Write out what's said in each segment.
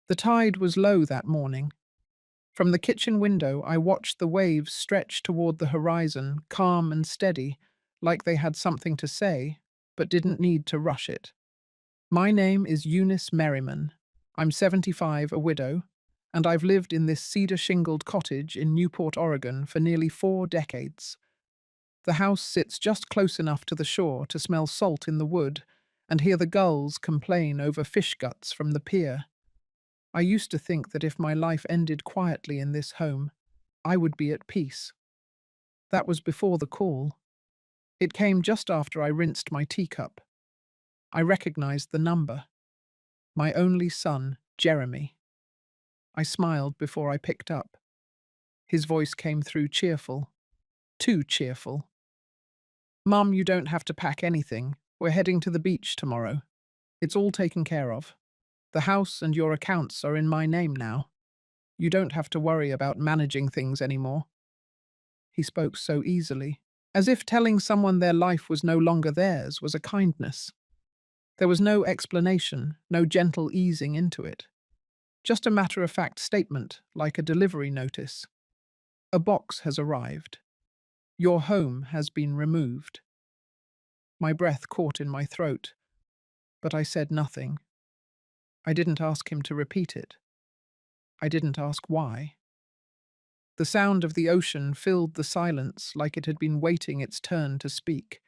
The tide was low that morning. From the kitchen window, I watched the waves stretch toward the horizon, calm and steady, like they had something to say, but didn't need to rush it. My name is Eunice Merriman. I'm 75, a widow, and I've lived in this cedar-shingled cottage in Newport, Oregon for nearly 4 decades. The house sits just close enough to the shore to smell salt in the wood and hear the gulls complain over fish guts from the pier. I used to think that if my life ended quietly in this home, I would be at peace. That was before the call. It came just after I rinsed my teacup. I recognized the number. My only son, Jeremy. I smiled before I picked up. His voice came through cheerful. Too cheerful. "Mum, you don't have to pack anything. We're heading to the beach tomorrow. It's all taken care of. The house and your accounts are in my name now. You don't have to worry about managing things anymore." He spoke so easily, as if telling someone their life was no longer theirs was a kindness. There was no explanation, no gentle easing into it. Just a matter-of-fact statement, like a delivery notice. "A box has arrived. Your home has been removed." My breath caught in my throat, but I said nothing. I didn't ask him to repeat it. I didn't ask why. The sound of the ocean filled the silence like it had been waiting its turn to speak.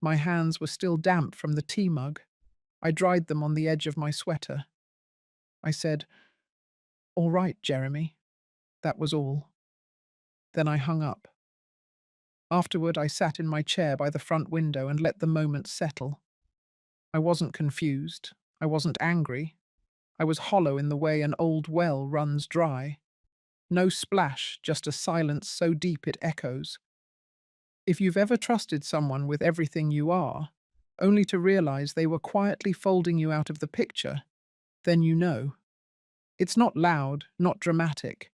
My hands were still damp from the tea mug. I dried them on the edge of my sweater. I said, "All right, Jeremy." That was all. Then I hung up. Afterward, I sat in my chair by the front window and let the moment settle. I wasn't confused. I wasn't angry. I was hollow in the way an old well runs dry. No splash, just a silence so deep it echoes. If you've ever trusted someone with everything you are, only to realize they were quietly folding you out of the picture, then you know. It's not loud, not dramatic.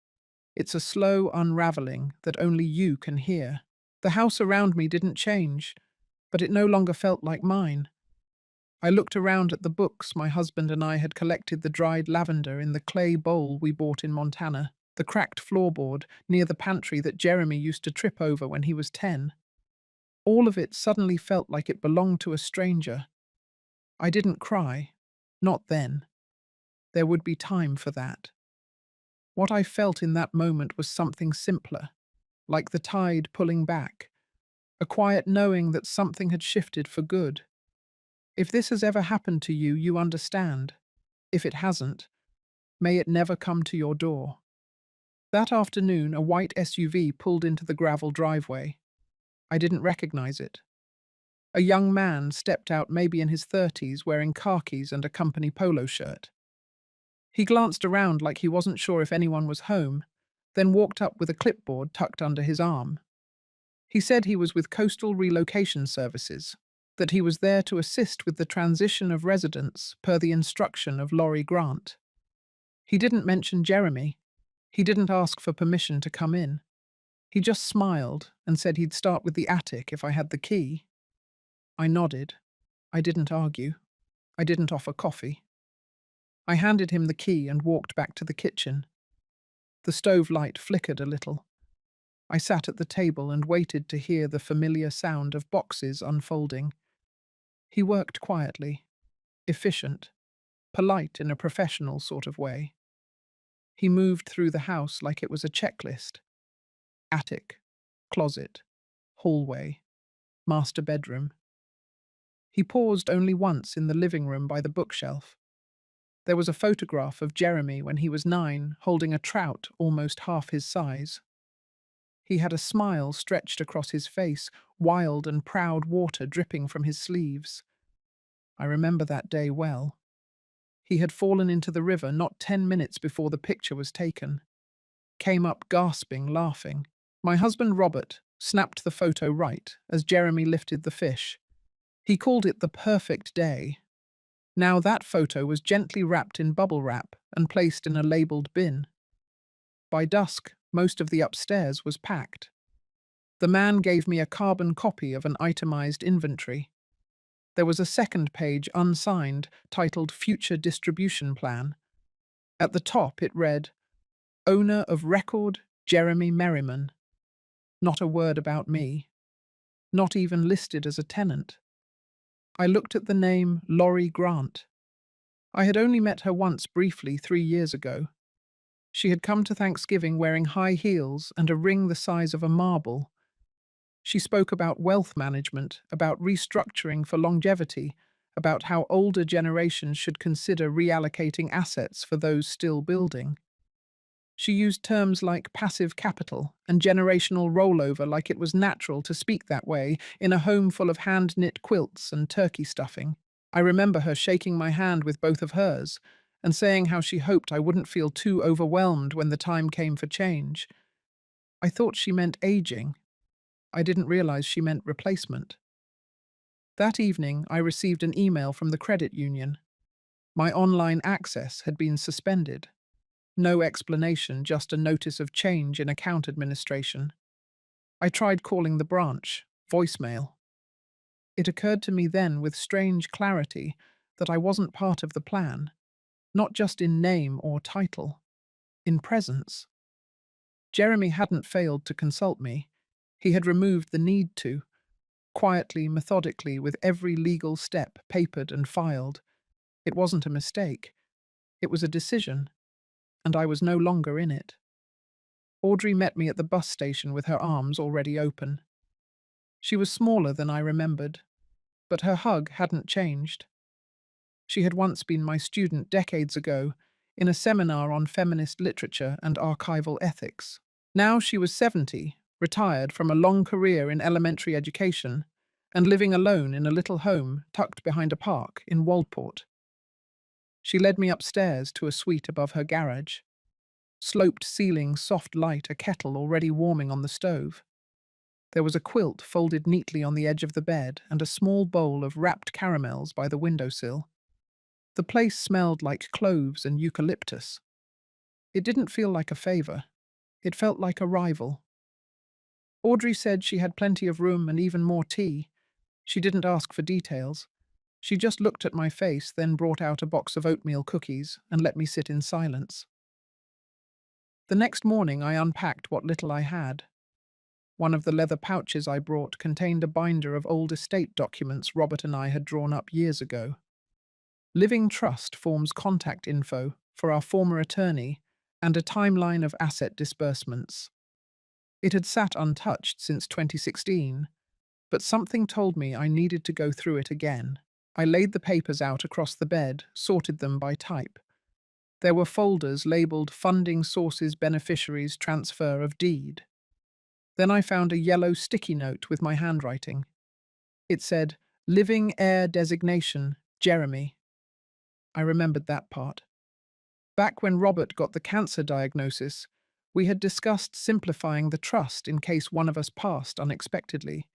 It's a slow unraveling that only you can hear. The house around me didn't change, but it no longer felt like mine. I looked around at the books my husband and I had collected, the dried lavender in the clay bowl we bought in Montana, the cracked floorboard near the pantry that Jeremy used to trip over when he was 10. All of it suddenly felt like it belonged to a stranger. I didn't cry. Not then. There would be time for that. What I felt in that moment was something simpler, like the tide pulling back, a quiet knowing that something had shifted for good. If this has ever happened to you, you understand. If it hasn't, may it never come to your door. That afternoon, a white SUV pulled into the gravel driveway. I didn't recognize it. A young man stepped out, maybe in his 30s, wearing khakis and a company polo shirt. He glanced around like he wasn't sure if anyone was home, then walked up with a clipboard tucked under his arm. He said he was with Coastal Relocation Services, that he was there to assist with the transition of residents per the instruction of Laurie Grant. He didn't mention Jeremy. He didn't ask for permission to come in. He just smiled and said he'd start with the attic if I had the key. I nodded. I didn't argue. I didn't offer coffee. I handed him the key and walked back to the kitchen. The stove light flickered a little. I sat at the table and waited to hear the familiar sound of boxes unfolding. He worked quietly, efficient, polite in a professional sort of way. He moved through the house like it was a checklist. Attic, closet, hallway, master bedroom. He paused only once in the living room by the bookshelf. There was a photograph of Jeremy when he was 9, holding a trout almost half his size. He had a smile stretched across his face, wild and proud water dripping from his sleeves. I remember that day well. He had fallen into the river not 10 minutes before the picture was taken. Came up gasping, laughing. My husband Robert snapped the photo right as Jeremy lifted the fish. He called it the perfect day. Now that photo was gently wrapped in bubble wrap and placed in a labeled bin. By dusk, most of the upstairs was packed. The man gave me a carbon copy of an itemized inventory. There was a second page unsigned, titled Future Distribution Plan. At the top it read, "Owner of record Jeremy Merriman." Not a word about me, not even listed as a tenant. I looked at the name Laurie Grant. I had only met her once briefly 3 years ago. She had come to Thanksgiving wearing high heels and a ring the size of a marble. She spoke about wealth management, about restructuring for longevity, about how older generations should consider reallocating assets for those still building. She used terms like passive capital and generational rollover like it was natural to speak that way in a home full of hand-knit quilts and turkey stuffing. I remember her shaking my hand with both of hers and saying how she hoped I wouldn't feel too overwhelmed when the time came for change. I thought she meant aging. I didn't realize she meant replacement. That evening, I received an email from the credit union. My online access had been suspended. No explanation, just a notice of change in account administration. I tried calling the branch, voicemail. It occurred to me then with strange clarity that I wasn't part of the plan, not just in name or title, in presence. Jeremy hadn't failed to consult me. He had removed the need to, quietly, methodically, with every legal step papered and filed. It wasn't a mistake. It was a decision, and I was no longer in it. Audrey met me at the bus station with her arms already open. She was smaller than I remembered, but her hug hadn't changed. She had once been my student decades ago in a seminar on feminist literature and archival ethics. Now she was 70, retired from a long career in elementary education, and living alone in a little home tucked behind a park in Waldport. She led me upstairs to a suite above her garage. Sloped ceiling, soft light, a kettle already warming on the stove. There was a quilt folded neatly on the edge of the bed and a small bowl of wrapped caramels by the windowsill. The place smelled like cloves and eucalyptus. It didn't feel like a favor. It felt like a rival. Audrey said she had plenty of room and even more tea. She didn't ask for details. She just looked at my face, then brought out a box of oatmeal cookies and let me sit in silence. The next morning I unpacked what little I had. One of the leather pouches I brought contained a binder of old estate documents Robert and I had drawn up years ago. Living Trust forms contact info for our former attorney and a timeline of asset disbursements. It had sat untouched since 2016, but something told me I needed to go through it again. I laid the papers out across the bed, sorted them by type. There were folders labeled Funding Sources Beneficiaries Transfer of Deed. Then I found a yellow sticky note with my handwriting. It said, Living Heir Designation, Jeremy. I remembered that part. Back when Robert got the cancer diagnosis, we had discussed simplifying the trust in case one of us passed unexpectedly.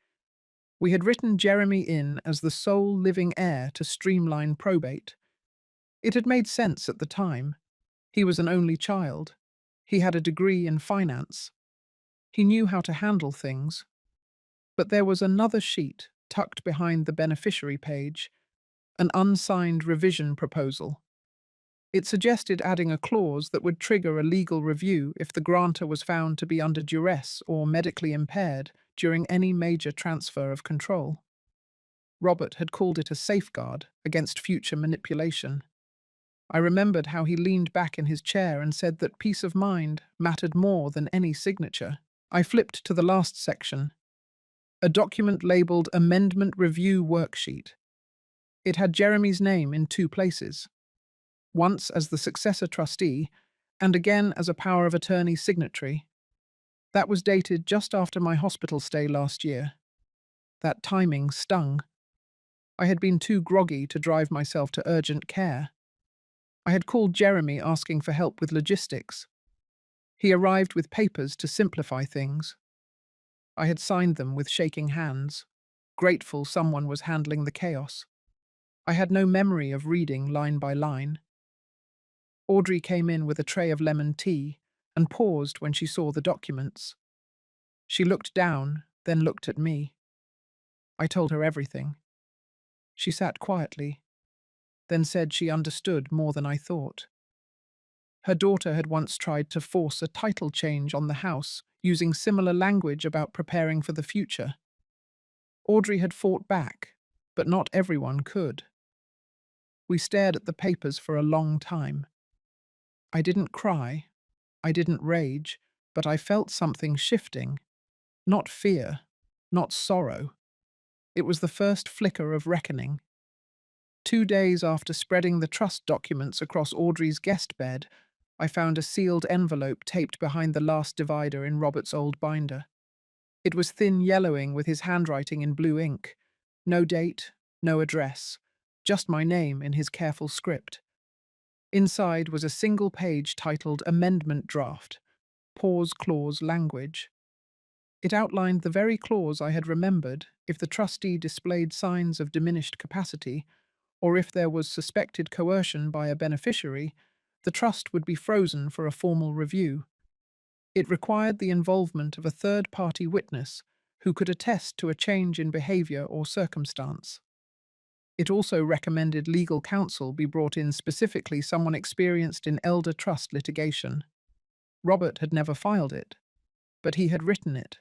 We had written Jeremy in as the sole living heir to streamline probate. It had made sense at the time. He was an only child. He had a degree in finance. He knew how to handle things. But there was another sheet tucked behind the beneficiary page, an unsigned revision proposal. It suggested adding a clause that would trigger a legal review if the grantor was found to be under duress or medically impaired during any major transfer of control. Robert had called it a safeguard against future manipulation. I remembered how he leaned back in his chair and said that peace of mind mattered more than any signature. I flipped to the last section, a document labeled Amendment Review Worksheet. It had Jeremy's name in 2 places, once as the successor trustee and again as a power of attorney signatory. That was dated just after my hospital stay last year. That timing stung. I had been too groggy to drive myself to urgent care. I had called Jeremy asking for help with logistics. He arrived with papers to simplify things. I had signed them with shaking hands, grateful someone was handling the chaos. I had no memory of reading line by line. Audrey came in with a tray of lemon tea and paused when she saw the documents. She looked down, then looked at me. I told her everything. She sat quietly, then said she understood more than I thought. Her daughter had once tried to force a title change on the house, using similar language about preparing for the future. Audrey had fought back, but not everyone could. We stared at the papers for a long time. I didn't cry, I didn't rage, but I felt something shifting. Not fear, not sorrow. It was the first flicker of reckoning. 2 days after spreading the trust documents across Audrey's guest bed, I found a sealed envelope taped behind the last divider in Robert's old binder. It was thin yellowing with his handwriting in blue ink. No date, no address, just my name in his careful script. Inside was a single page titled Amendment Draft, Pause Clause Language. It outlined the very clause I had remembered if the trustee displayed signs of diminished capacity, or if there was suspected coercion by a beneficiary, the trust would be frozen for a formal review. It required the involvement of a third-party witness who could attest to a change in behavior or circumstance. It also recommended legal counsel be brought in, specifically someone experienced in elder trust litigation. Robert had never filed it, but he had written it,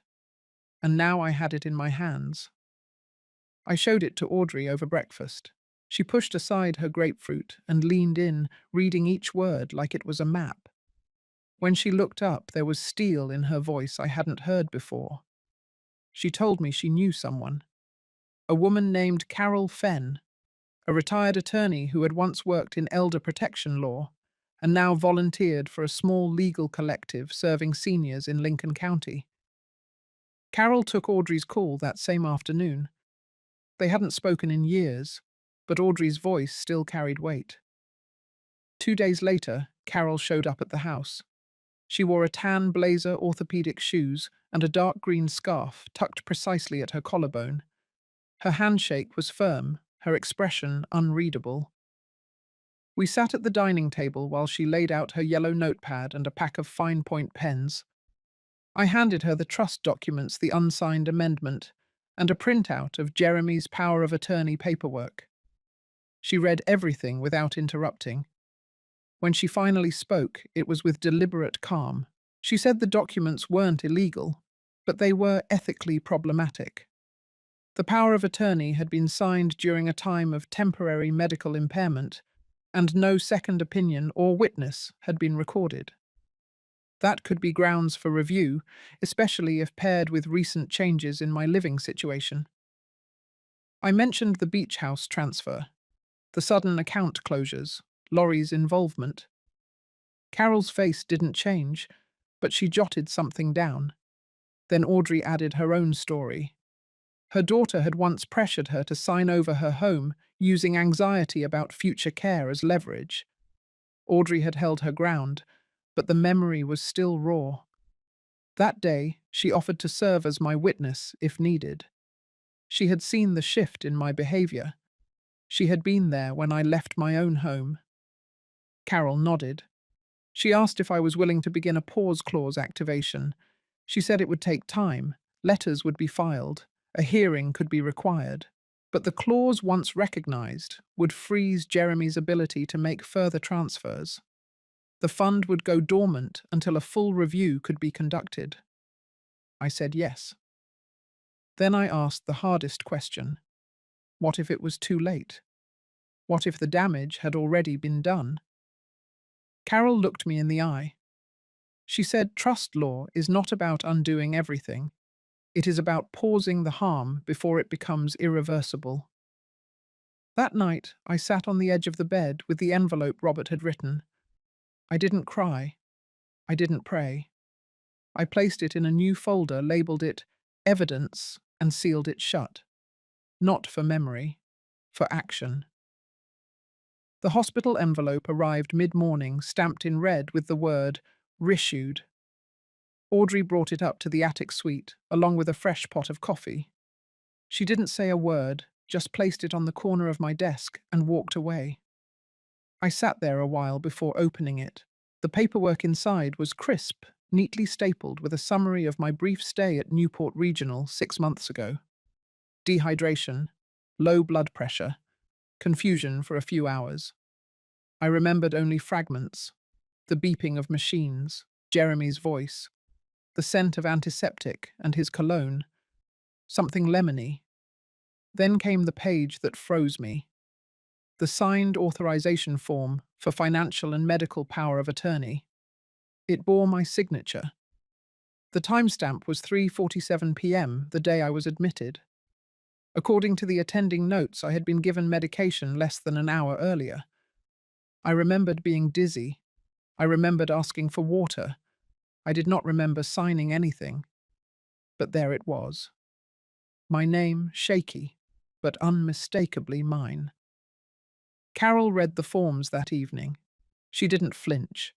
and now I had it in my hands. I showed it to Audrey over breakfast. She pushed aside her grapefruit and leaned in, reading each word like it was a map. When she looked up, there was steel in her voice I hadn't heard before. She told me she knew someone. A woman named Carol Fenn, a retired attorney who had once worked in elder protection law and now volunteered for a small legal collective serving seniors in Lincoln County. Carol took Audrey's call that same afternoon. They hadn't spoken in years, but Audrey's voice still carried weight. 2 days later, Carol showed up at the house. She wore a tan blazer, orthopedic shoes, and a dark green scarf tucked precisely at her collarbone. Her handshake was firm, her expression unreadable. We sat at the dining table while she laid out her yellow notepad and a pack of fine-point pens. I handed her the trust documents, the unsigned amendment, and a printout of Jeremy's power of attorney paperwork. She read everything without interrupting. When she finally spoke, it was with deliberate calm. She said the documents weren't illegal, but they were ethically problematic. The power of attorney had been signed during a time of temporary medical impairment, and no second opinion or witness had been recorded. That could be grounds for review, especially if paired with recent changes in my living situation. I mentioned the beach house transfer, the sudden account closures, Laurie's involvement. Carol's face didn't change, but she jotted something down. Then Audrey added her own story. Her daughter had once pressured her to sign over her home, using anxiety about future care as leverage. Audrey had held her ground, but the memory was still raw. That day, she offered to serve as my witness if needed. She had seen the shift in my behavior. She had been there when I left my own home. Carol nodded. She asked if I was willing to begin a pause clause activation. She said it would take time, letters would be filed, a hearing could be required. But the clause, once recognized, would freeze Jeremy's ability to make further transfers. The fund would go dormant until a full review could be conducted. I said yes. Then I asked the hardest question. What if it was too late? What if the damage had already been done? Carol looked me in the eye. She said trust law is not about undoing everything. It is about pausing the harm before it becomes irreversible. That night, I sat on the edge of the bed with the envelope Robert had written. I didn't cry. I didn't pray. I placed it in a new folder, labeled it Evidence, and sealed it shut. Not for memory, for action. The hospital envelope arrived mid-morning, stamped in red with the word "Rissued." Audrey brought it up to the attic suite, along with a fresh pot of coffee. She didn't say a word, just placed it on the corner of my desk and walked away. I sat there a while before opening it. The paperwork inside was crisp, neatly stapled with a summary of my brief stay at Newport Regional 6 months ago. Dehydration, low blood pressure, confusion for a few hours. I remembered only fragments. The beeping of machines, Jeremy's voice, the scent of antiseptic and his cologne, something lemony. Then came the page that froze me, the signed authorization form for financial and medical power of attorney. It bore my signature. The timestamp was 3:47 p.m., the day I was admitted. According to the attending notes, I had been given medication less than an hour earlier. I remembered being dizzy. I remembered asking for water. I did not remember signing anything. But there it was. My name shaky, but unmistakably mine. Carol read the forms that evening. She didn't flinch.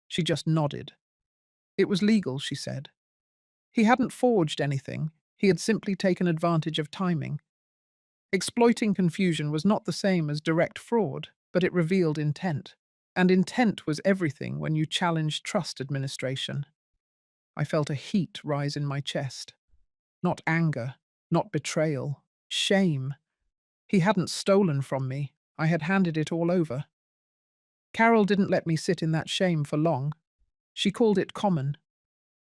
She just nodded. It was legal, she said. He hadn't forged anything. He had simply taken advantage of timing. Exploiting confusion was not the same as direct fraud, but it revealed intent. And intent was everything when you challenged trust administration. I felt a heat rise in my chest. Not anger, not betrayal, shame. He hadn't stolen from me. I had handed it all over. Carol didn't let me sit in that shame for long. She called it common.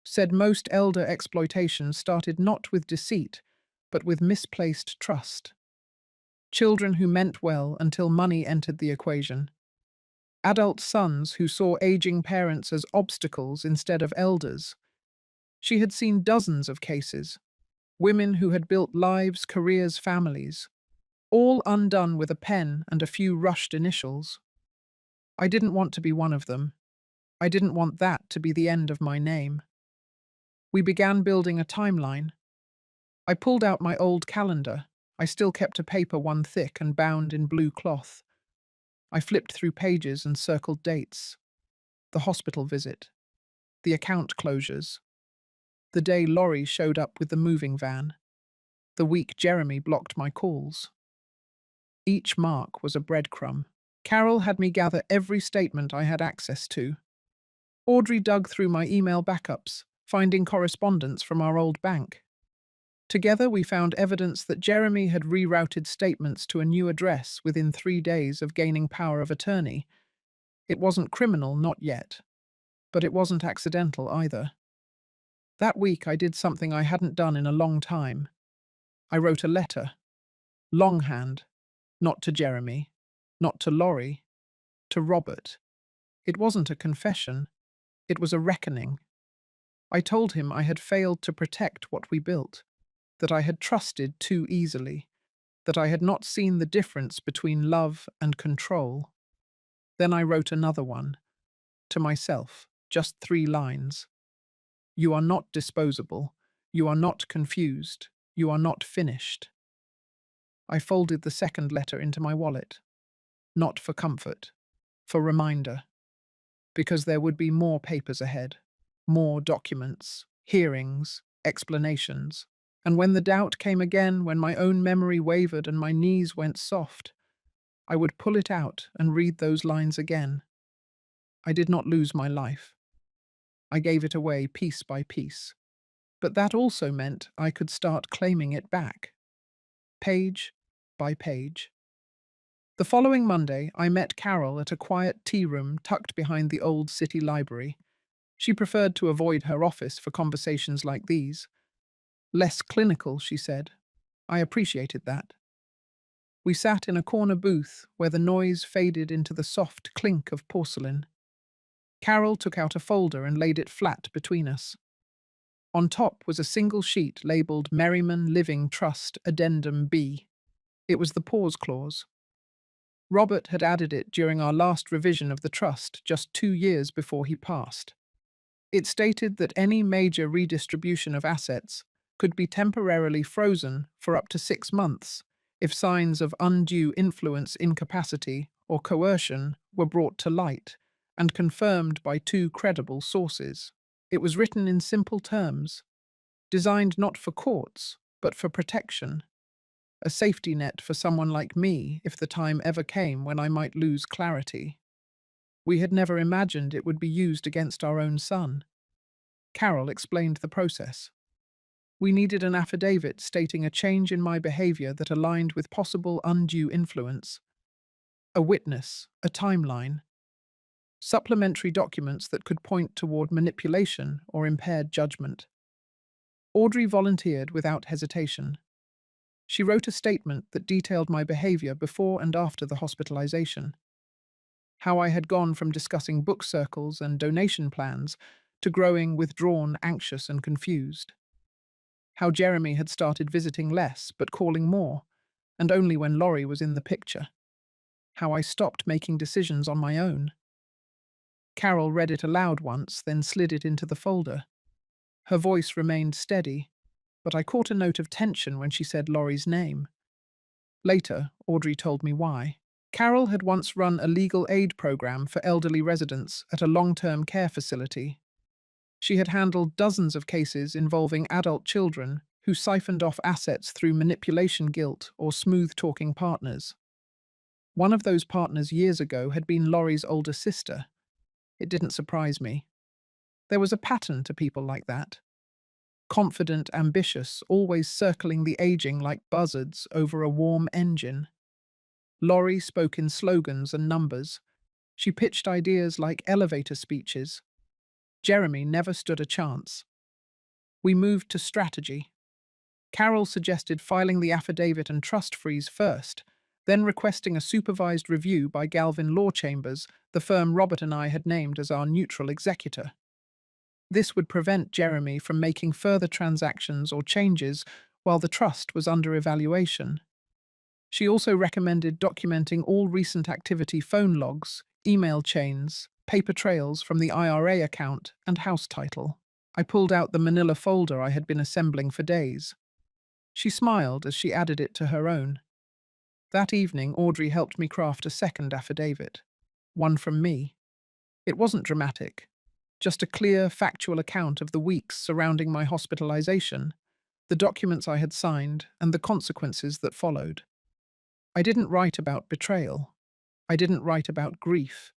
Said most elder exploitation started not with deceit, but with misplaced trust. Children who meant well until money entered the equation. Adult sons who saw aging parents as obstacles instead of elders. She had seen dozens of cases. Women who had built lives, careers, families. All undone with a pen and a few rushed initials. I didn't want to be one of them. I didn't want that to be the end of my name. We began building a timeline. I pulled out my old calendar. I still kept a paper one thick and bound in blue cloth. I flipped through pages and circled dates. The hospital visit. The account closures. The day Laurie showed up with the moving van. The week Jeremy blocked my calls. Each mark was a breadcrumb. Carol had me gather every statement I had access to. Audrey dug through my email backups, finding correspondence from our old bank. Together we found evidence that Jeremy had rerouted statements to a new address within 3 days of gaining power of attorney. It wasn't criminal, not yet. But it wasn't accidental either. That week I did something I hadn't done in a long time. I wrote a letter. Longhand. Not to Jeremy. Not to Laurie. To Robert. It wasn't a confession. It was a reckoning. I told him I had failed to protect what we built, that I had trusted too easily, that I had not seen the difference between love and control. Then I wrote another one, to myself, just 3 lines. You are not disposable. You are not confused. You are not finished. I folded the second letter into my wallet. Not for comfort, for reminder. Because there would be more papers ahead, more documents, hearings, explanations. And when the doubt came again, when my own memory wavered and my knees went soft, I would pull it out and read those lines again. I did not lose my life. I gave it away piece by piece. But that also meant I could start claiming it back, page by page. The following Monday, I met Carol at a quiet tea room tucked behind the old city library. She preferred to avoid her office for conversations like these. Less clinical, she said. I appreciated that. We sat in a corner booth where the noise faded into the soft clink of porcelain. Carol took out a folder and laid it flat between us. On top was a single sheet labeled Merriman Living Trust Addendum B. It was the pause clause. Robert had added it during our last revision of the trust just 2 years before he passed. It stated that any major redistribution of assets could be temporarily frozen for up to 6 months if signs of undue influence, incapacity, or coercion were brought to light and confirmed by 2 credible sources. It was written in simple terms, designed not for courts, but for protection. A safety net for someone like me if the time ever came when I might lose clarity. We had never imagined it would be used against our own son. Carol explained the process. We needed an affidavit stating a change in my behavior that aligned with possible undue influence. A witness, a timeline. supplementary documents that could point toward manipulation or impaired judgment. Audrey volunteered without hesitation. She wrote a statement that detailed my behavior before and after the hospitalization, how I had gone from discussing book circles and donation plans to growing withdrawn, anxious, and confused. How Jeremy had started visiting less but calling more, and only when Laurie was in the picture. How I stopped making decisions on my own. Carol read it aloud once, then slid it into the folder. Her voice remained steady, but I caught a note of tension when she said Laurie's name. Later, Audrey told me why. Carol had once run a legal aid program for elderly residents at a long-term care facility. She had handled dozens of cases involving adult children who siphoned off assets through manipulation guilt or smooth-talking partners. One of those partners years ago had been Laurie's older sister. It didn't surprise me. There was a pattern to people like that. Confident, ambitious, always circling the aging like buzzards over a warm engine. Laurie spoke in slogans and numbers. She pitched ideas like elevator speeches. Jeremy never stood a chance. We moved to strategy. Carol suggested filing the affidavit and trust freeze first, then requesting a supervised review by Galvin Law Chambers, the firm Robert and I had named as our neutral executor. This would prevent Jeremy from making further transactions or changes while the trust was under evaluation. She also recommended documenting all recent activity phone logs, email chains, paper trails from the IRA account, and house title. I pulled out the manila folder I had been assembling for days. She smiled as she added it to her own. That evening, Audrey helped me craft a second affidavit. One from me. It wasn't dramatic. Just a clear, factual account of the weeks surrounding my hospitalization, the documents I had signed, and the consequences that followed. I didn't write about betrayal. I didn't write about grief.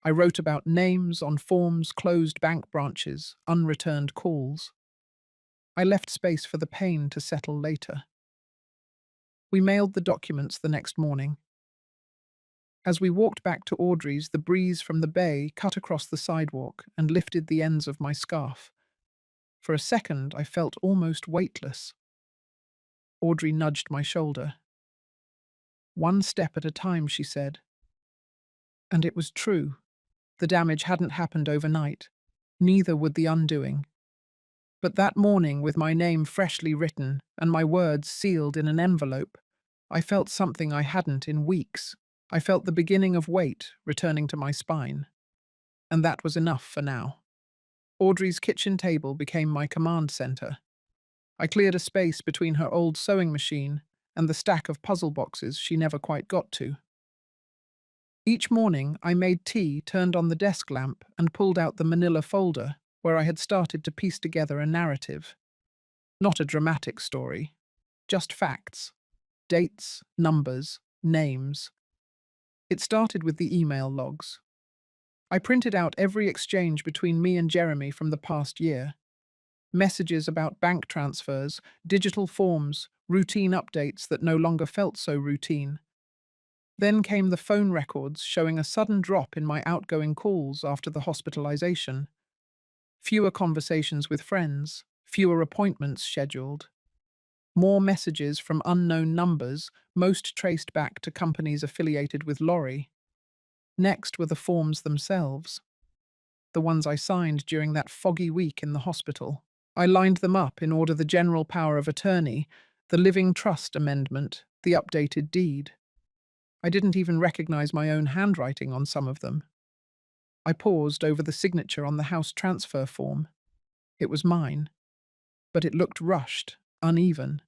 I wrote about names on forms, closed bank branches, unreturned calls. I left space for the pain to settle later. We mailed the documents the next morning. As we walked back to Audrey's, the breeze from the bay cut across the sidewalk and lifted the ends of my scarf. For a second, I felt almost weightless. Audrey nudged my shoulder. "One step at a time," she said. And it was true. The damage hadn't happened overnight. Neither would the undoing. But that morning, with my name freshly written and my words sealed in an envelope, I felt something I hadn't in weeks. I felt the beginning of weight returning to my spine. And that was enough for now. Audrey's kitchen table became my command center. I cleared a space between her old sewing machine and the stack of puzzle boxes she never quite got to. Each morning, I made tea, turned on the desk lamp, and pulled out the manila folder where I had started to piece together a narrative. Not a dramatic story, just facts. Dates, numbers, names. It started with the email logs. I printed out every exchange between me and Jeremy from the past year. Messages about bank transfers, digital forms, routine updates that no longer felt so routine. Then came the phone records showing a sudden drop in my outgoing calls after the hospitalization. Fewer conversations with friends, fewer appointments scheduled. More messages from unknown numbers, most traced back to companies affiliated with Laurie. Next were the forms themselves. The ones I signed during that foggy week in the hospital. I lined them up in order: the general power of attorney, the living trust amendment, the updated deed. I didn't even recognize my own handwriting on some of them. I paused over the signature on the house transfer form. It was mine, but it looked rushed, uneven.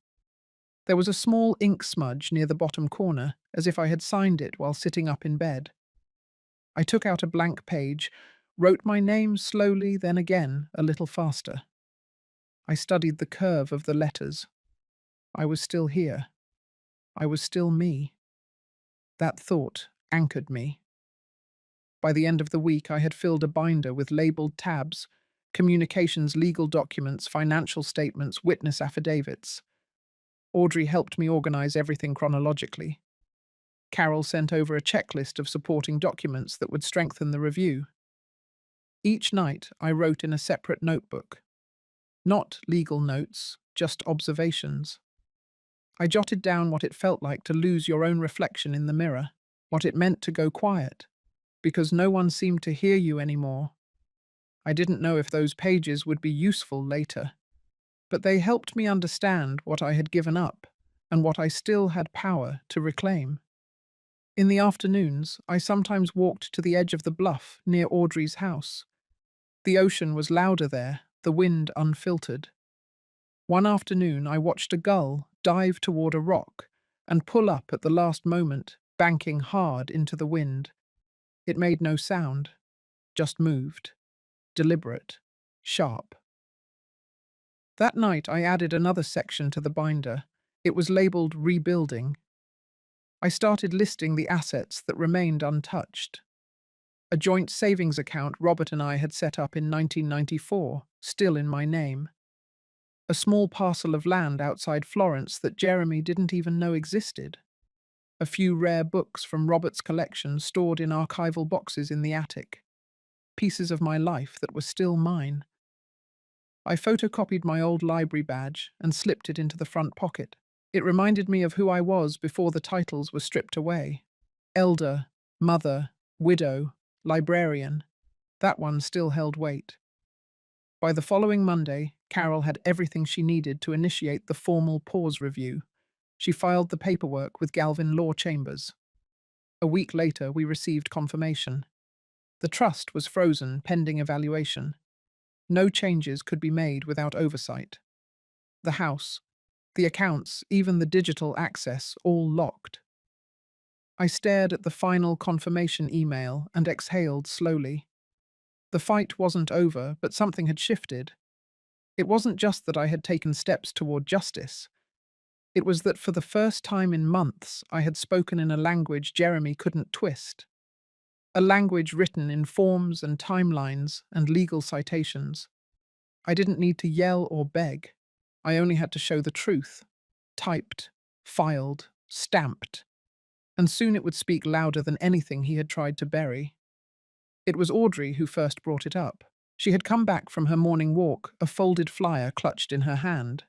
There was a small ink smudge near the bottom corner, as if I had signed it while sitting up in bed. I took out a blank page, wrote my name slowly, then again, a little faster. I studied the curve of the letters. I was still here. I was still me. That thought anchored me. By the end of the week, I had filled a binder with labeled tabs: communications, legal documents, financial statements, witness affidavits. Audrey helped me organize everything chronologically. Carol sent over a checklist of supporting documents that would strengthen the review. Each night, I wrote in a separate notebook. Not legal notes, just observations. I jotted down what it felt like to lose your own reflection in the mirror, what it meant to go quiet, because no one seemed to hear you anymore. I didn't know if those pages would be useful later, but they helped me understand what I had given up and what I still had power to reclaim. In the afternoons, I sometimes walked to the edge of the bluff near Audrey's house. The ocean was louder there, the wind unfiltered. One afternoon, I watched a gull dive toward a rock and pull up at the last moment, banking hard into the wind. It made no sound, just moved, deliberate, sharp. That night, I added another section to the binder. It was labeled Rebuilding. I started listing the assets that remained untouched. A joint savings account Robert and I had set up in 1994, still in my name. A small parcel of land outside Florence that Jeremy didn't even know existed. A few rare books from Robert's collection stored in archival boxes in the attic. Pieces of my life that were still mine. I photocopied my old library badge and slipped it into the front pocket. It reminded me of who I was before the titles were stripped away. Elder, mother, widow, librarian. That one still held weight. By the following Monday, Carol had everything she needed to initiate the formal pause review. She filed the paperwork with Galvin Law Chambers. A week later, we received confirmation. The trust was frozen pending evaluation. No changes could be made without oversight. The house, the accounts, even the digital access, all locked. I stared at the final confirmation email and exhaled slowly. The fight wasn't over, but something had shifted. It wasn't just that I had taken steps toward justice. It was that for the first time in months, I had spoken in a language Jeremy couldn't twist. A language written in forms and timelines and legal citations. I didn't need to yell or beg. I only had to show the truth. Typed, filed, stamped. And soon it would speak louder than anything he had tried to bury. It was Audrey who first brought it up. She had come back from her morning walk, a folded flyer clutched in her hand.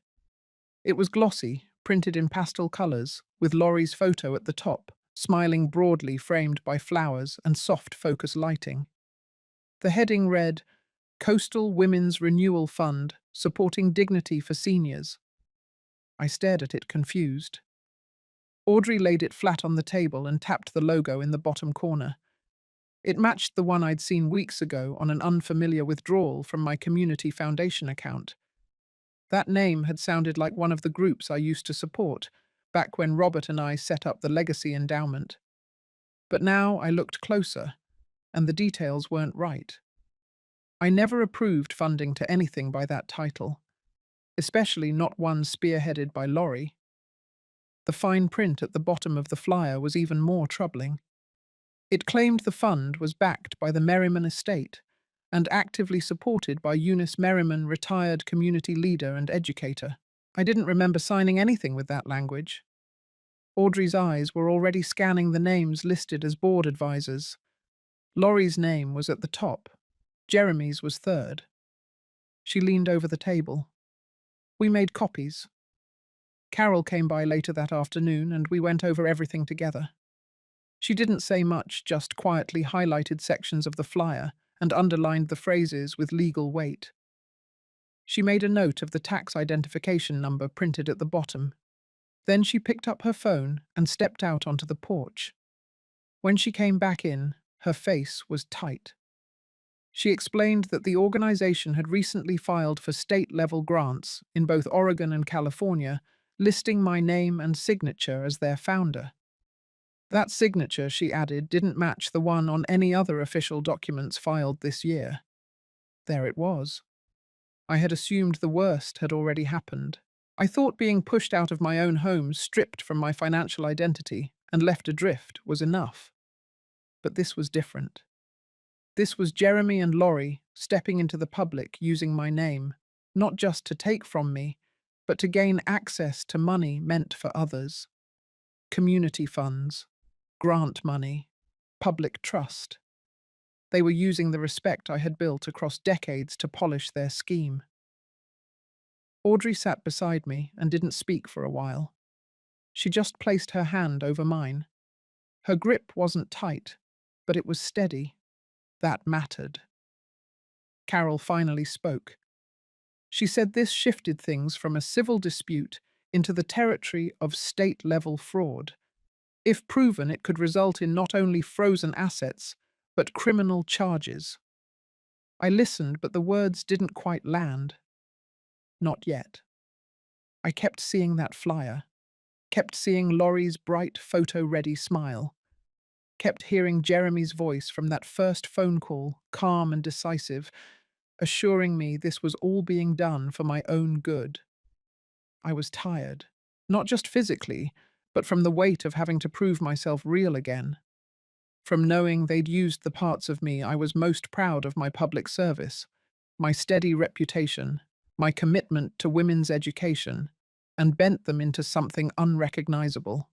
It was glossy, printed in pastel colours, with Laurie's photo at the top, smiling broadly framed by flowers and soft focus lighting. The heading read, Coastal Women's Renewal Fund, Supporting Dignity for Seniors. I stared at it confused. Audrey laid it flat on the table and tapped the logo in the bottom corner. It matched the one I'd seen weeks ago on an unfamiliar withdrawal from my Community Foundation account. That name had sounded like one of the groups I used to support, back when Robert and I set up the Legacy Endowment. But now I looked closer, and the details weren't right. I never approved funding to anything by that title, especially not one spearheaded by Laurie. The fine print at the bottom of the flyer was even more troubling. It claimed the fund was backed by the Merriman estate and actively supported by Eunice Merriman, retired community leader and educator. I didn't remember signing anything with that language. Audrey's eyes were already scanning the names listed as board advisors. Laurie's name was at the top. Jeremy's was third. She leaned over the table. We made copies. Carol came by later that afternoon and we went over everything together. She didn't say much, just quietly highlighted sections of the flyer and underlined the phrases with legal weight. She made a note of the tax identification number printed at the bottom. Then she picked up her phone and stepped out onto the porch. When she came back in, her face was tight. She explained that the organization had recently filed for state-level grants in both Oregon and California, listing my name and signature as their founder. That signature, she added, didn't match the one on any other official documents filed this year. There it was. I had assumed the worst had already happened. I thought being pushed out of my own home, stripped from my financial identity, and left adrift was enough. But this was different. This was Jeremy and Laurie stepping into the public using my name, not just to take from me, but to gain access to money meant for others. Community funds. grant money, public trust. They were using the respect I had built across decades to polish their scheme. Audrey sat beside me and didn't speak for a while. She just placed her hand over mine. Her grip wasn't tight, but it was steady. That mattered. Carol finally spoke. She said this shifted things from a civil dispute into the territory of state-level fraud. If proven, it could result in not only frozen assets, but criminal charges. I listened, but the words didn't quite land. Not yet. I kept seeing that flyer, kept seeing Laurie's bright, photo-ready smile, kept hearing Jeremy's voice from that first phone call, calm and decisive, assuring me this was all being done for my own good. I was tired, not just physically, but from the weight of having to prove myself real again, from knowing they'd used the parts of me I was most proud of: my public service, my steady reputation, my commitment to women's education, and bent them into something unrecognizable.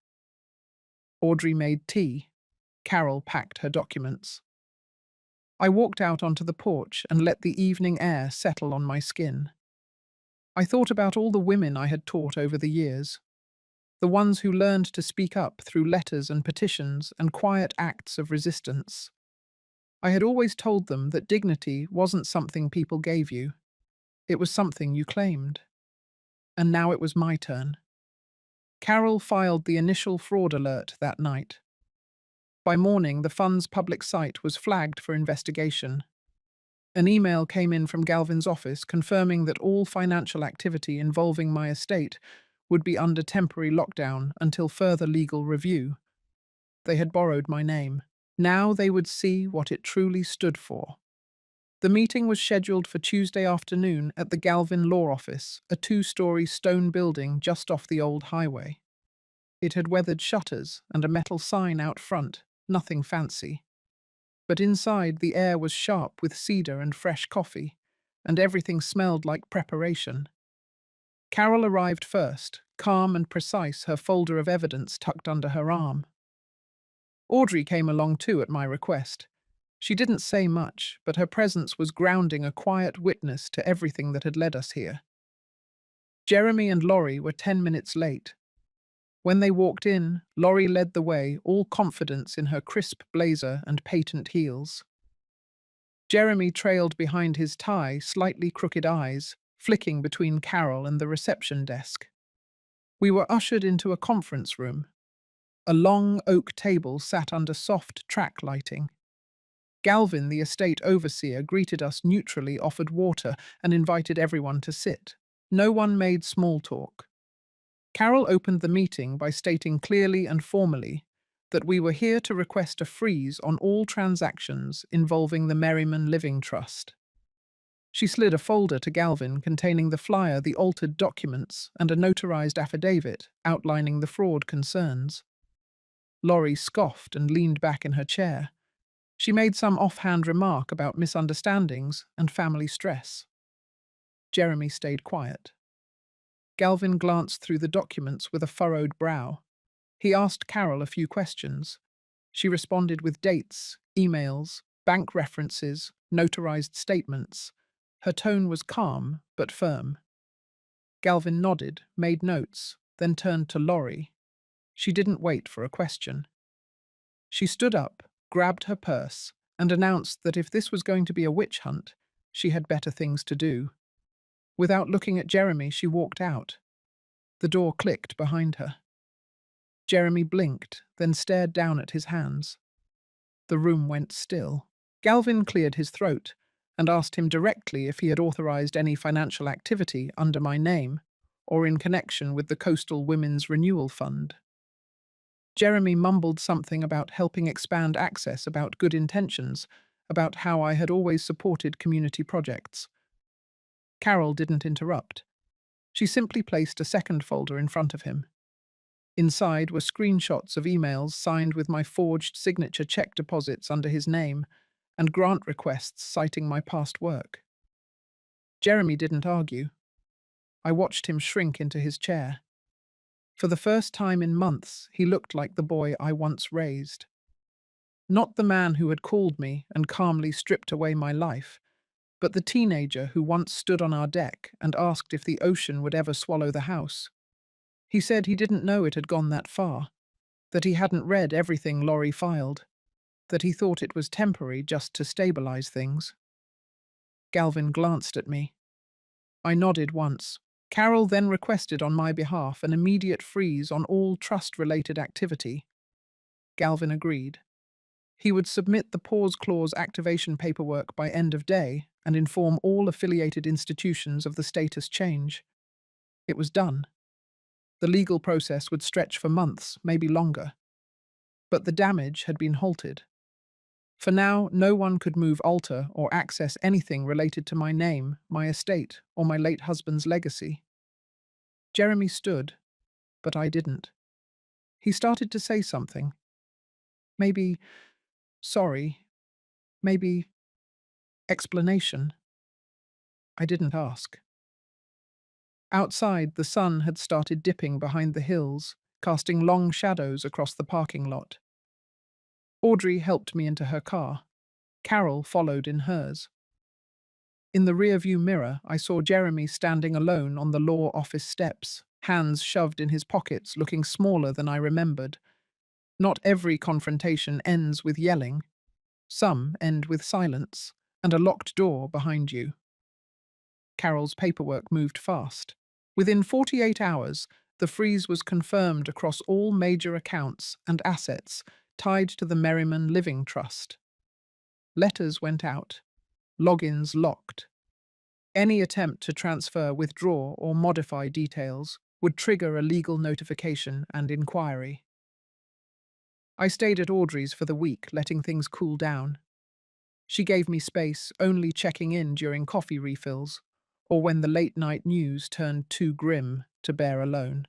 Audrey made tea. Carol packed her documents. I walked out onto the porch and let the evening air settle on my skin. I thought about all the women I had taught over the years, the ones who learned to speak up through letters and petitions and quiet acts of resistance. I had always told them that dignity wasn't something people gave you. It was something you claimed. And now it was my turn. Carol filed the initial fraud alert that night. By morning, the fund's public site was flagged for investigation. An email came in from Galvin's office confirming that all financial activity involving my estate would be under temporary lockdown until further legal review. They had borrowed my name. Now they would see what it truly stood for. The meeting was scheduled for Tuesday afternoon at the Galvin Law Office, a 2-story stone building just off the old highway. It had weathered shutters and a metal sign out front, nothing fancy. But inside, the air was sharp with cedar and fresh coffee, and everything smelled like preparation. Carol arrived first, calm and precise, her folder of evidence tucked under her arm. Audrey came along too at my request. She didn't say much, but her presence was grounding, a quiet witness to everything that had led us here. Jeremy and Laurie were 10 minutes late. When they walked in, Laurie led the way, all confidence in her crisp blazer and patent heels. Jeremy trailed behind his tie, slightly crooked eyes, flicking between Carol and the reception desk. We were ushered into a conference room. A long oak table sat under soft track lighting. Galvin, the estate overseer, greeted us neutrally, offered water, and invited everyone to sit. No one made small talk. Carol opened the meeting by stating clearly and formally that we were here to request a freeze on all transactions involving the Merriman Living Trust. She slid a folder to Galvin containing the flyer, the altered documents, and a notarized affidavit outlining the fraud concerns. Laurie scoffed and leaned back in her chair. She made some offhand remark about misunderstandings and family stress. Jeremy stayed quiet. Galvin glanced through the documents with a furrowed brow. He asked Carol a few questions. She responded with dates, emails, bank references, notarized statements. Her tone was calm but firm. Galvin nodded, made notes, then turned to Laurie. She didn't wait for a question. She stood up, grabbed her purse, and announced that if this was going to be a witch hunt, she had better things to do. Without looking at Jeremy, she walked out. The door clicked behind her. Jeremy blinked, then stared down at his hands. The room went still. Galvin cleared his throat and asked him directly if he had authorized any financial activity under my name or in connection with the Coastal Women's Renewal Fund. Jeremy mumbled something about helping expand access, about good intentions, about how I had always supported community projects. Carol didn't interrupt. She simply placed a second folder in front of him. Inside were screenshots of emails signed with my forged signature, check deposits under his name, and grant requests citing my past work. Jeremy didn't argue. I watched him shrink into his chair. For the first time in months, he looked like the boy I once raised. Not the man who had called me and calmly stripped away my life, but the teenager who once stood on our deck and asked if the ocean would ever swallow the house. He said he didn't know it had gone that far, that he hadn't read everything Laurie filed, that he thought it was temporary just to stabilize things. Galvin glanced at me. I nodded once. Carol then requested on my behalf an immediate freeze on all trust-related activity. Galvin agreed. He would submit the pause clause activation paperwork by end of day and inform all affiliated institutions of the status change. It was done. The legal process would stretch for months, maybe longer. But the damage had been halted. For now, no one could move, alter, or access anything related to my name, my estate, or my late husband's legacy. Jeremy stood, but I didn't. He started to say something. Maybe sorry, maybe explanation. I didn't ask. Outside, the sun had started dipping behind the hills, casting long shadows across the parking lot. Audrey helped me into her car. Carol followed in hers. In the rearview mirror, I saw Jeremy standing alone on the law office steps, hands shoved in his pockets, looking smaller than I remembered. Not every confrontation ends with yelling. Some end with silence and a locked door behind you. Carol's paperwork moved fast. Within 48 hours, the freeze was confirmed across all major accounts and assets tied to the Merriman Living Trust. Letters went out, logins locked. Any attempt to transfer, withdraw, or modify details would trigger a legal notification and inquiry. I stayed at Audrey's for the week, letting things cool down. She gave me space, only checking in during coffee refills, or when the late-night news turned too grim to bear alone.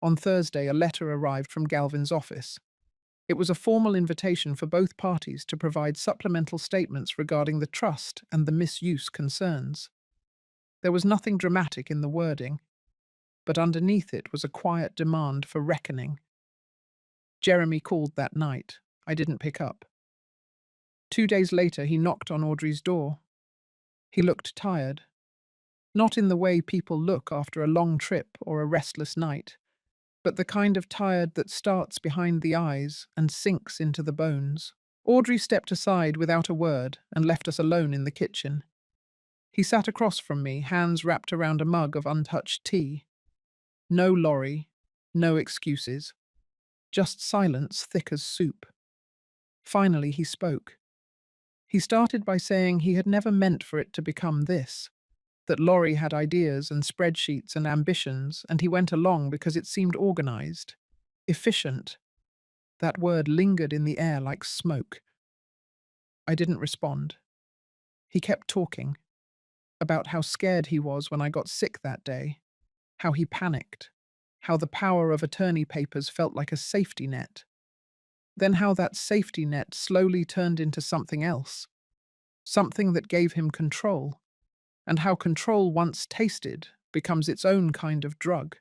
On Thursday, a letter arrived from Galvin's office. It was a formal invitation for both parties to provide supplemental statements regarding the trust and the misuse concerns. There was nothing dramatic in the wording, but underneath it was a quiet demand for reckoning. Jeremy called that night. I didn't pick up. 2 days later, he knocked on Audrey's door. He looked tired. Not in the way people look after a long trip or a restless night, but the kind of tired that starts behind the eyes and sinks into the bones. Audrey stepped aside without a word and left us alone in the kitchen. He sat across from me, hands wrapped around a mug of untouched tea. No Laurie, no excuses. Just silence thick as soup. Finally, he spoke. He started by saying he had never meant for it to become this, that Laurie had ideas and spreadsheets and ambitions, and he went along because it seemed organized, efficient. That word lingered in the air like smoke. I didn't respond. He kept talking about how scared he was when I got sick that day, how he panicked, how the power of attorney papers felt like a safety net. Then how that safety net slowly turned into something else, something that gave him control, and how control once tasted becomes its own kind of drug.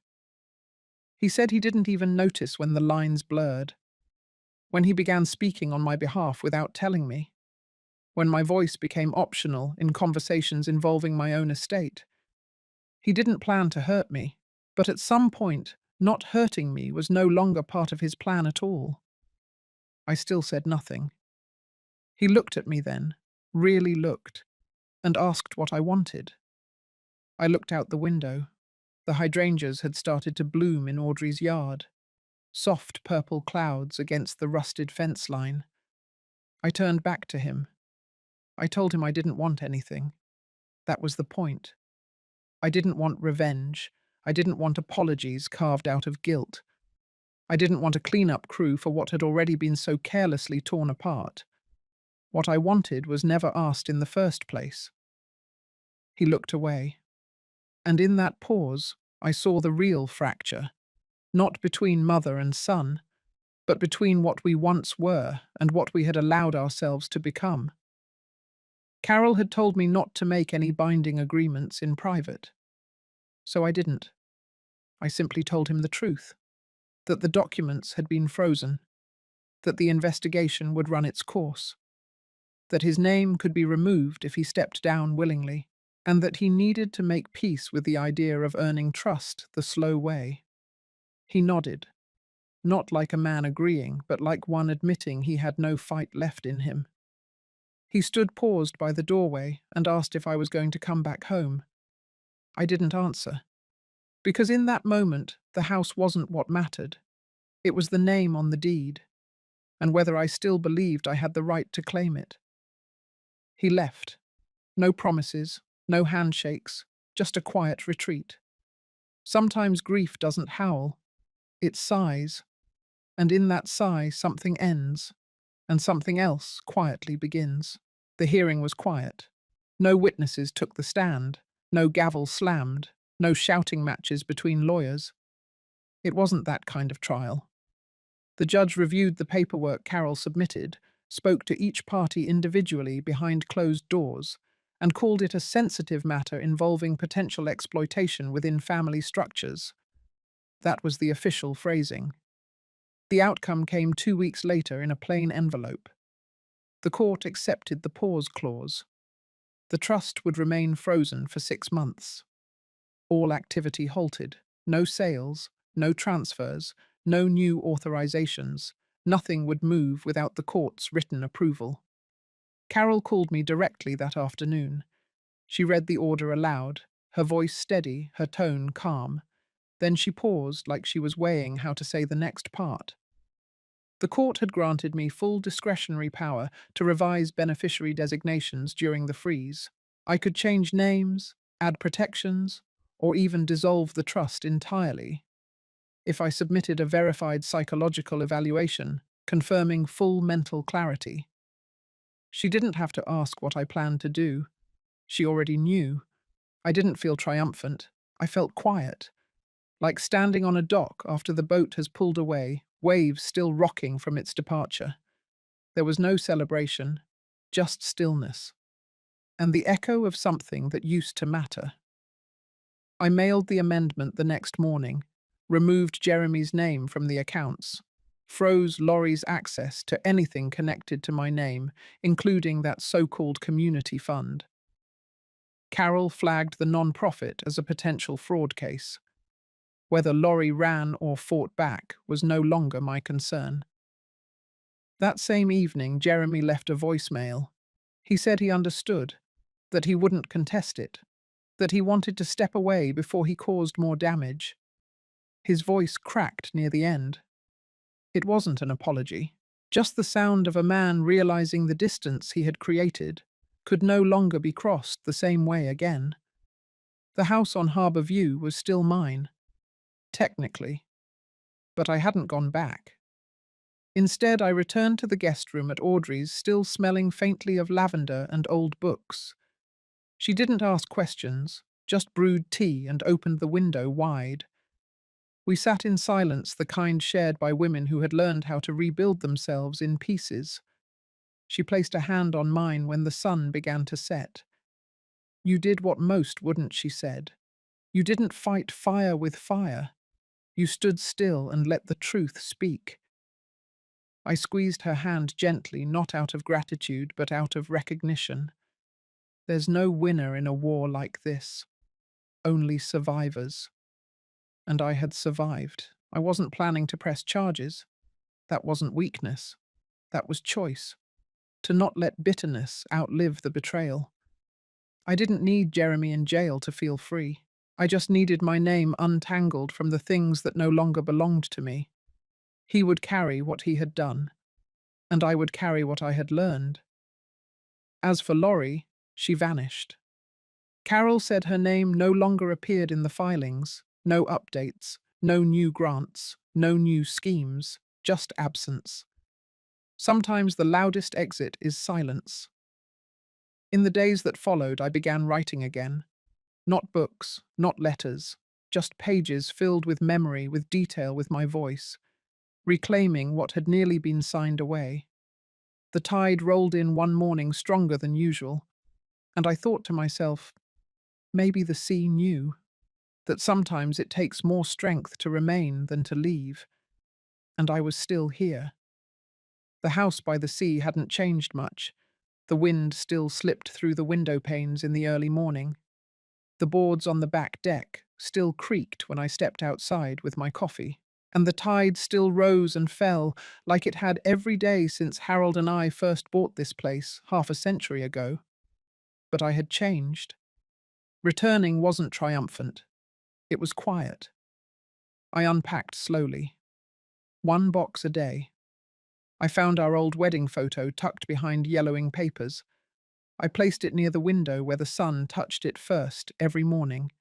He said he didn't even notice when the lines blurred, when he began speaking on my behalf without telling me, when my voice became optional in conversations involving my own estate. He didn't plan to hurt me, but at some point, not hurting me was no longer part of his plan at all. I still said nothing. He looked at me then, really looked, and asked what I wanted. I looked out the window. The hydrangeas had started to bloom in Audrey's yard, soft purple clouds against the rusted fence line. I turned back to him. I told him I didn't want anything. That was the point. I didn't want revenge. I didn't want apologies carved out of guilt. I didn't want a clean-up crew for what had already been so carelessly torn apart. What I wanted was never asked in the first place. He looked away. And in that pause, I saw the real fracture, not between mother and son, but between what we once were and what we had allowed ourselves to become. Carol had told me not to make any binding agreements in private. So I didn't. I simply told him the truth, that the documents had been frozen, that the investigation would run its course, that his name could be removed if he stepped down willingly, and that he needed to make peace with the idea of earning trust the slow way. He nodded, not like a man agreeing, but like one admitting he had no fight left in him. He stood paused by the doorway and asked if I was going to come back home. I didn't answer, because in that moment the house wasn't what mattered. It was the name on the deed, and whether I still believed I had the right to claim it. He left. No promises, no handshakes, just a quiet retreat. Sometimes grief doesn't howl, it sighs, and in that sigh something ends, and something else quietly begins. The hearing was quiet. No witnesses took the stand, no gavel slammed, no shouting matches between lawyers. It wasn't that kind of trial. The judge reviewed the paperwork Carol submitted, spoke to each party individually behind closed doors, and called it a sensitive matter involving potential exploitation within family structures. That was the official phrasing. The outcome came 2 weeks later in a plain envelope. The court accepted the pause clause. The trust would remain frozen for 6 months. All activity halted. No sales, no transfers, no new authorizations. Nothing would move without the court's written approval. Carol called me directly that afternoon. She read the order aloud, her voice steady, her tone calm. Then she paused like she was weighing how to say the next part. The court had granted me full discretionary power to revise beneficiary designations during the freeze. I could change names, add protections, or even dissolve the trust entirely if I submitted a verified psychological evaluation confirming full mental clarity. She didn't have to ask what I planned to do. She already knew. I didn't feel triumphant. I felt quiet, like standing on a dock after the boat has pulled away, waves still rocking from its departure. There was no celebration, just stillness, and the echo of something that used to matter. I mailed the amendment the next morning, removed Jeremy's name from the accounts, froze Laurie's access to anything connected to my name, including that so-called community fund. Carol flagged the non-profit as a potential fraud case. Whether Laurie ran or fought back was no longer my concern. That same evening, Jeremy left a voicemail. He said he understood, that he wouldn't contest it, that he wanted to step away before he caused more damage. His voice cracked near the end. It wasn't an apology, just the sound of a man realizing the distance he had created could no longer be crossed the same way again. The house on Harbour View was still mine, technically, but I hadn't gone back. Instead, I returned to the guest room at Audrey's, still smelling faintly of lavender and old books. She didn't ask questions, just brewed tea and opened the window wide. We sat in silence, the kind shared by women who had learned how to rebuild themselves in pieces. She placed a hand on mine when the sun began to set. "You did what most wouldn't," she said. "You didn't fight fire with fire. You stood still and let the truth speak." I squeezed her hand gently, not out of gratitude, but out of recognition. There's no winner in a war like this, only survivors. And I had survived. I wasn't planning to press charges. That wasn't weakness. That was choice. To not let bitterness outlive the betrayal. I didn't need Jeremy in jail to feel free. I just needed my name untangled from the things that no longer belonged to me. He would carry what he had done, and I would carry what I had learned. As for Laurie, she vanished. Carol said her name no longer appeared in the filings, no updates, no new grants, no new schemes, just absence. Sometimes the loudest exit is silence. In the days that followed, I began writing again. Not books, not letters, just pages filled with memory, with detail, with my voice, reclaiming what had nearly been signed away. The tide rolled in one morning stronger than usual, and I thought to myself, maybe the sea knew. that sometimes it takes more strength to remain than to leave, and I was still here. The house by the sea hadn't changed much. The wind still slipped through the window panes in the early morning. The boards on the back deck still creaked when I stepped outside with my coffee, and the tide still rose and fell like it had every day since Harold and I first bought this place half a century ago. But I had changed. Returning wasn't triumphant. It was quiet. I unpacked slowly. One box a day. I found our old wedding photo tucked behind yellowing papers. I placed it near the window where the sun touched it first every morning.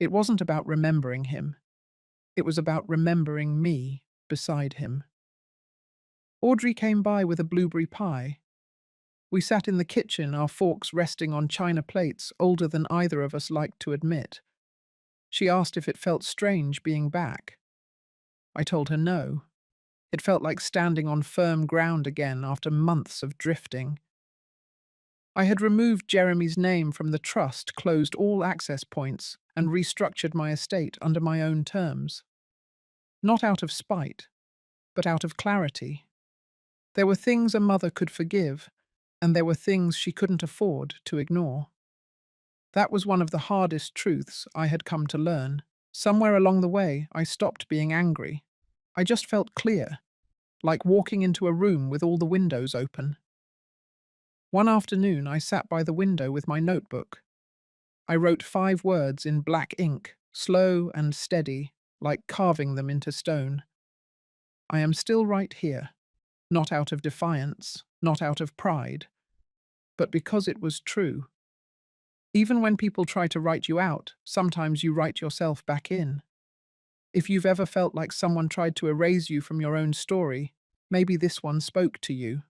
It wasn't about remembering him. It was about remembering me beside him. Audrey came by with a blueberry pie. We sat in the kitchen, our forks resting on china plates older than either of us liked to admit. She asked if it felt strange being back. I told her no. It felt like standing on firm ground again after months of drifting. I had removed Jeremy's name from the trust, closed all access points, and restructured my estate under my own terms. Not out of spite, but out of clarity. There were things a mother could forgive, and there were things she couldn't afford to ignore. That was one of the hardest truths I had come to learn. Somewhere along the way, I stopped being angry. I just felt clear, like walking into a room with all the windows open. One afternoon, I sat by the window with my notebook. I wrote 5 words in black ink, slow and steady, like carving them into stone. I am still right here, not out of defiance, not out of pride, but because it was true. Even when people try to write you out, sometimes you write yourself back in. If you've ever felt like someone tried to erase you from your own story, maybe this one spoke to you.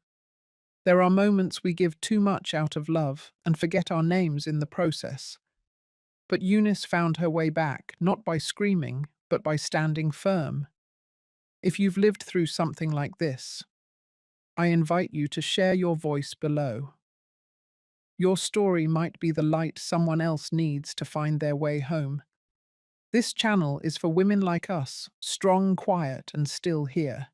There are moments we give too much out of love and forget our names in the process. But Eunice found her way back, not by screaming, but by standing firm. If you've lived through something like this, I invite you to share your voice below. Your story might be the light someone else needs to find their way home. This channel is for women like us, strong, quiet, and still here.